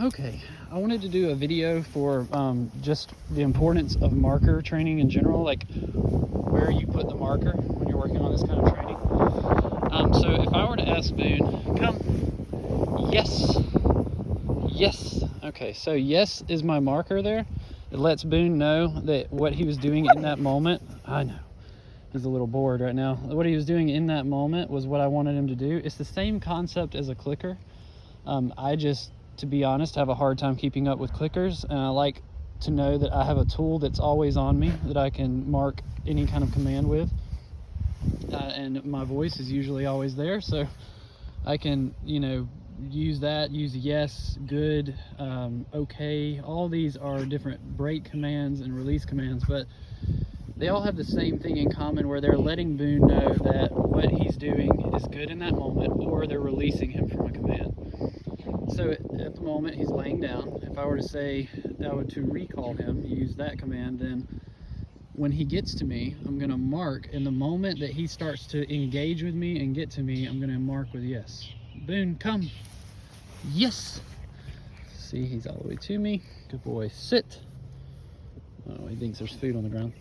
Okay, I wanted to do a video for just the importance of marker training in general, like where you put the marker when you're working on this kind of training. So if I were to ask Boone, come, yes. Okay, so yes is my marker there. It lets Boone know that what he was doing in that moment, I know, he's a little bored right now. What he was doing in that moment was what I wanted him to do. It's the same concept as a clicker. I just, to be honest, have a hard time keeping up with clickers, and I like to know that I have a tool that's always on me that I can mark any kind of command with, and my voice is usually always there, so I can, use yes, good, okay. All these are different break commands and release commands, but they all have the same thing in common, where they're letting Boone know that what he's doing is good in that moment, or they're releasing him from a command. So at the moment he's laying down. If I were to say to recall him, use that command, then when he gets to me, I'm going to mark. In the moment that he starts to engage with me and get to me, I'm going to mark with yes. Boone, come. Yes. See, he's all the way to me. Good boy. Sit. Oh, he thinks there's food on the ground.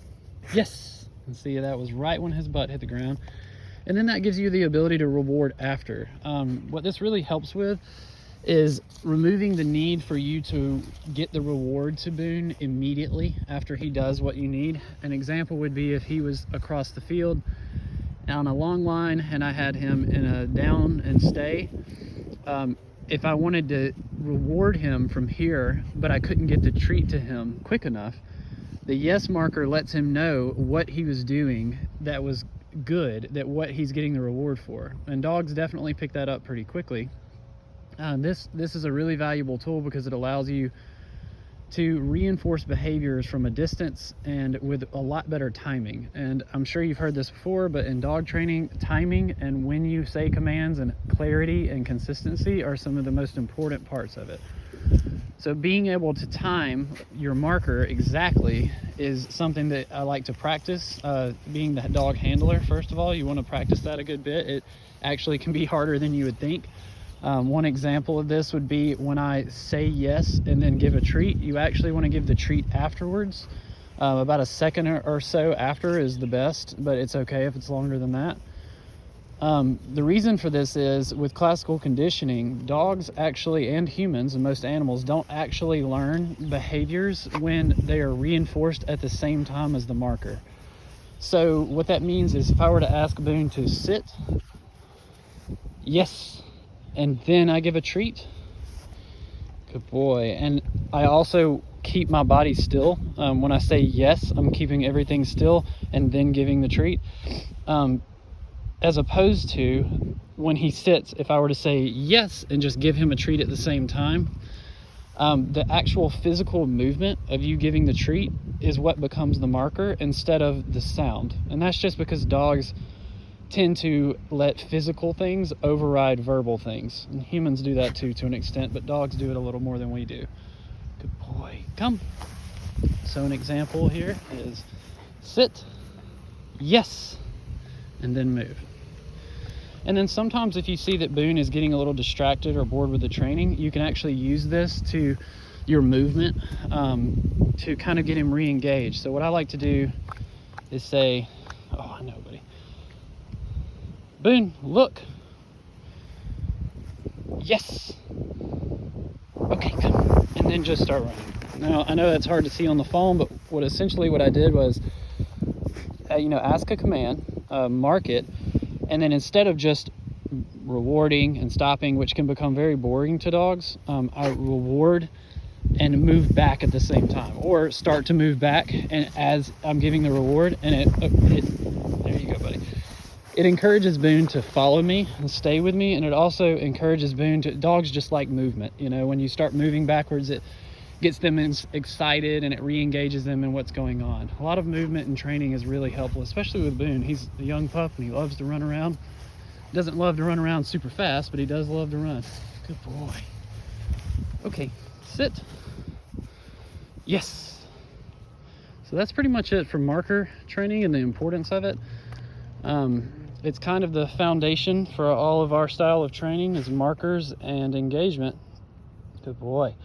Yes. And see, that was right when his butt hit the ground. And then that gives you the ability to reward after. What this really helps with is removing the need for you to get the reward to Boone immediately after he does what you need. An example would be if he was across the field on a long line and I had him in a down and stay. If I wanted to reward him from here, but I couldn't get the treat to him quick enough, the yes marker lets him know what he was doing that was good, that what he's getting the reward for. And dogs definitely pick that up pretty quickly. This is a really valuable tool because it allows you to reinforce behaviors from a distance and with a lot better timing. And I'm sure you've heard this before, but in dog training, timing and when you say commands and clarity and consistency are some of the most important parts of it. So being able to time your marker exactly is something that I like to practice. Being the dog handler, first of all, you want to practice that a good bit. It actually can be harder than you would think. One example of this would be when I say yes and then give a treat. You actually want to give the treat afterwards. About a second or so after is the best, but it's okay if it's longer than that. The reason for this is with classical conditioning, dogs actually, and humans and most animals, don't actually learn behaviors when they are reinforced at the same time as the marker. So what that means is if I were to ask Boone to sit, yes, and then I give a treat, good boy. And I also keep my body still. When I say yes, I'm keeping everything still and then giving the treat. As opposed to when he sits, if I were to say yes and just give him a treat at the same time, the actual physical movement of you giving the treat is what becomes the marker instead of the sound. And that's just because dogs tend to let physical things override verbal things. And humans do that too, to an extent, but dogs do it a little more than we do. Good boy, come. So an example here is sit, yes, and then move. And then sometimes if you see that Boone is getting a little distracted or bored with the training, you can actually use this to your movement to kind of get him re-engaged. So what I like to do is say, oh, I know, buddy. Boone, look. Yes. Okay, come. And then just start running. Now, I know that's hard to see on the phone, but what I did was, ask a command, mark it, and then instead of just rewarding and stopping, which can become very boring to dogs, I reward and move back at the same time, or start to move back and as I'm giving the reward, and there you go, buddy. It encourages Boone to follow me and stay with me, and it also encourages Boone to, dogs just like movement. When you start moving backwards, it gets them excited and it re-engages them in what's going on. A lot of movement and training is really helpful, especially with Boone. He's a young pup and he loves to run around. Doesn't love to run around super fast, but he does love to run. Good boy. Okay, sit. Yes. So that's pretty much it for marker training and the importance of it. It's kind of the foundation for all of our style of training is markers and engagement. Good boy.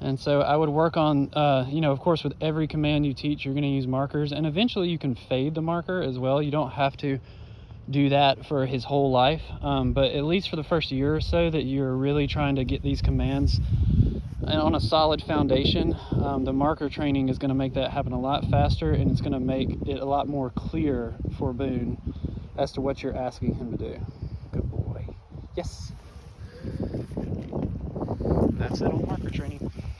And so I would work on, you know, of course, with every command you teach, you're going to use markers, and eventually you can fade the marker as well. You don't have to do that for his whole life, but at least for the first year or so that you're really trying to get these commands on a solid foundation, the marker training is going to make that happen a lot faster, and it's going to make it a lot more clear for Boone as to what you're asking him to do. Good boy. Yes. That's it on marker training.